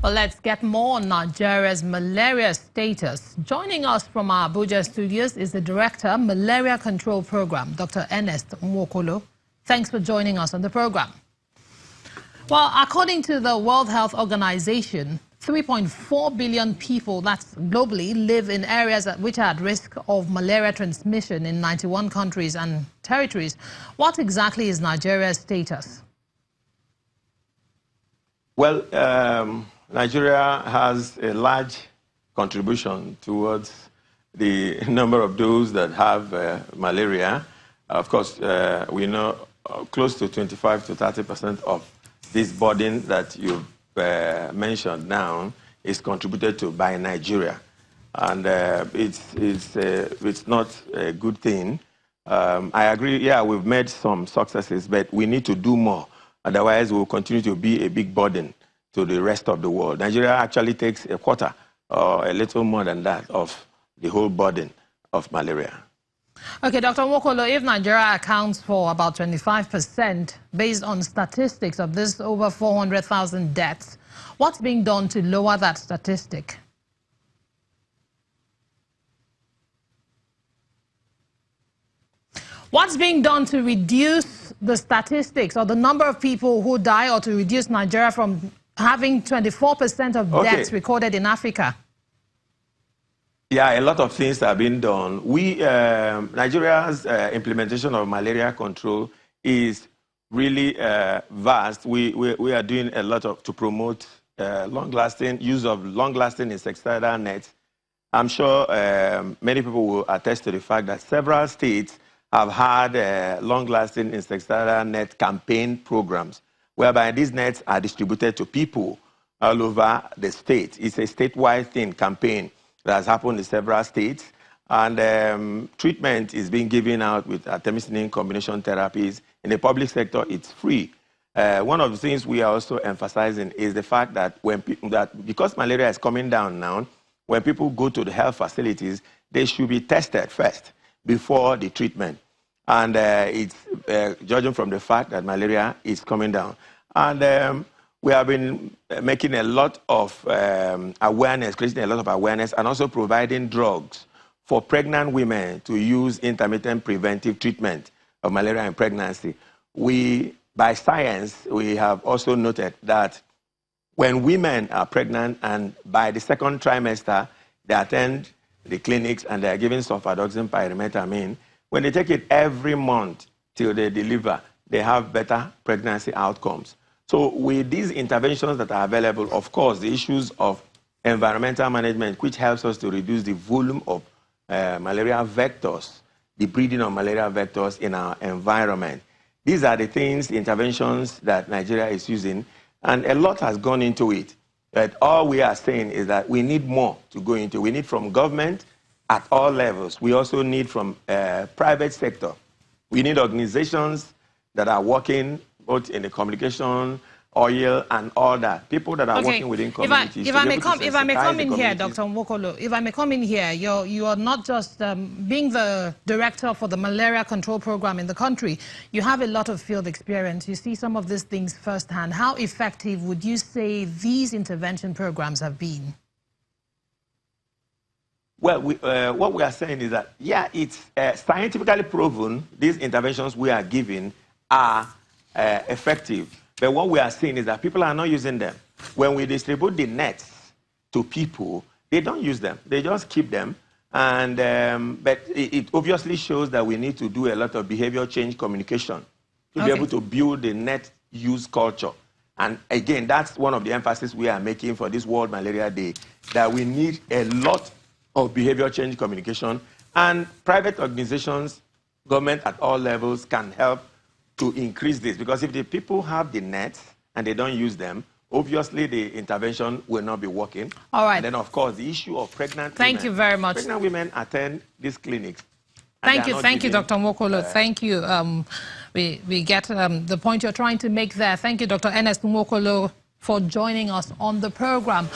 Well, let's get more on Nigeria's malaria status. Joining us from our Abuja studios is the Director, Malaria Control Program, Dr. Ernest Nwokolo. Thanks for joining us on the program. Well, according to the World Health Organization, 3.4 billion people, that's globally, live in areas which are at risk of malaria transmission in 91 countries and territories. What exactly is Nigeria's status? Well, Nigeria has a large contribution towards the number of those that have malaria. Of course, we know close to 25 to 30% of this burden that you've mentioned now is contributed to by Nigeria. And it's not a good thing. I agree, yeah, we've made some successes, but we need to do more. Otherwise, we'll continue to be a big burden to the rest of the world. Nigeria actually takes a quarter or a little more than that of the whole burden of malaria. Okay, Dr. Nwokolo, if Nigeria accounts for about 25% based on statistics of this over 400,000 deaths, what's being done to lower that statistic? What's being done to reduce the statistics or the number of people who die, or to reduce Nigeria from having 24% of deaths recorded in Africa? Yeah, a lot of things are being done. Nigeria's implementation of malaria control is really vast. We are doing a lot to promote long-lasting use of long-lasting insecticidal nets. I'm sure many people will attest to the fact that several states have had long-lasting insecticidal net campaign programs, whereby these nets are distributed to people all over the state. It's a statewide thing, campaign that has happened in several states. And treatment is being given out with artemisinin combination therapies. In the public sector, it's free. One of the things we are also emphasizing is the fact that because malaria is coming down now, when people go to the health facilities, they should be tested first before the treatment. And it's judging from the fact that malaria is coming down. And we have been making a lot of awareness, creating a lot of awareness, and also providing drugs for pregnant women to use intermittent preventive treatment of malaria in pregnancy. By science, we have also noted that when women are pregnant and by the second trimester, they attend the clinics and they are given sulfadoxine pyrimethamine, when they take it every month till they deliver, they have better pregnancy outcomes. So with these interventions that are available, of course, the issues of environmental management, which helps us to reduce the volume of malaria vectors, the breeding of malaria vectors in our environment. These are the things, the interventions that Nigeria is using, and a lot has gone into it. But all we are saying is that we need more to go into. We need from government at all levels. We also need from private sector. We need organizations that are working both in the communication, oil, and all that. People that are working within communities. If I may come in here, Dr. Nwokolo, if I may come in here, you are not just being the director for the malaria control program in the country. You have a lot of field experience. You see some of these things firsthand. How effective would you say these intervention programs have been? Well, what we are saying is that, yeah, it's scientifically proven these interventions we are giving are effective. But what we are seeing is that people are not using them. When we distribute the nets to people, they don't use them. They just keep them. And but it obviously shows that we need to do a lot of behavior change communication to be able to build the net use culture. And again, that's one of the emphasis we are making for this World Malaria Day, that we need a lot of behavior change communication, and private organizations, government at all levels can help to increase this. Because if the people have the nets and they don't use them, obviously the intervention will not be working. All right. And then, of course, the issue of pregnant women. Thank you very much. Pregnant women attend these clinics. Thank you, Dr. Nwokolo. Thank you. We get the point you're trying to make there. Thank you, Dr. Ernest Nwokolo, for joining us on the program.